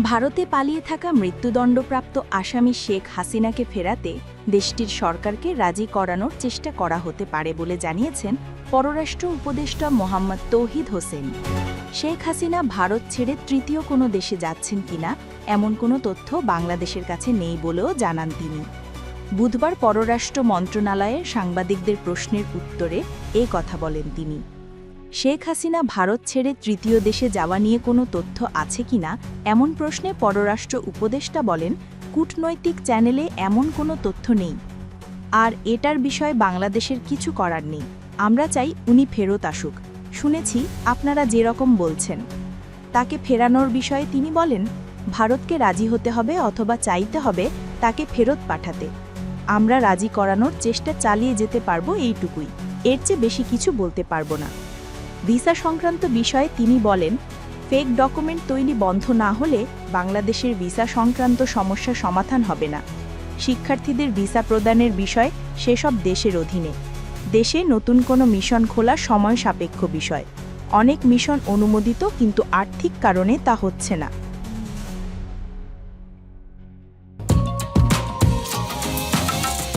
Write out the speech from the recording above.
ভারতে পালিয়ে থাকা মৃত্যুদণ্ডপ্রাপ্ত আসামি শেখ হাসিনাকে ফেরাতে দেশটির সরকারকে রাজি করানোর চেষ্টা করা হতে পারে বলে জানিয়েছেন পররাষ্ট্র উপদেষ্টা মোহাম্মদ তৌহিদ হোসেন। শেখ হাসিনা ভারত ছেড়ে তৃতীয় কোনো দেশে যাচ্ছেন কিনা এমন কোনো তথ্য বাংলাদেশের কাছে নেই বলেও জানান তিনি। বুধবার পররাষ্ট্র মন্ত্রণালয়ের সাংবাদিকদের প্রশ্নের উত্তরে এ কথা বলেন তিনি। শেখ হাসিনা ভারত ছেড়ে তৃতীয় দেশে যাওয়া নিয়ে কোনো তথ্য আছে কিনা এমন প্রশ্নে পররাষ্ট্র উপদেষ্টা বলেন, কূটনৈতিক চ্যানেলে এমন কোনো তথ্য নেই, আর এটার বিষয়ে বাংলাদেশের কিছু করার নেই। আমরা চাই উনি ফেরত আসুক। শুনেছি আপনারা যেরকম বলছেন। তাকে ফেরানোর বিষয়ে তিনি বলেন, ভারতকে রাজি হতে হবে অথবা চাইতে হবে তাকে ফেরত পাঠাতে। আমরা রাজি করানোর চেষ্টা চালিয়ে যেতে পারবো, এইটুকুই, এর চেয়ে বেশি কিছু বলতে পারবো না। ভিসা সংক্রান্ত বিষয়ে তিনি বলেন, ফেক ডকুমেন্ট তৈরি বন্ধ না হলে বাংলাদেশের ভিসা সংক্রান্ত সমস্যা সমাধান হবে না। শিক্ষার্থীদের ভিসা প্রদানের বিষয় সেসব দেশের অধীনে। দেশে নতুন কোনো মিশন খোলা সময় সাপেক্ষ বিষয়। অনেক মিশন অনুমোদিত, কিন্তু আর্থিক কারণে তা হচ্ছে না।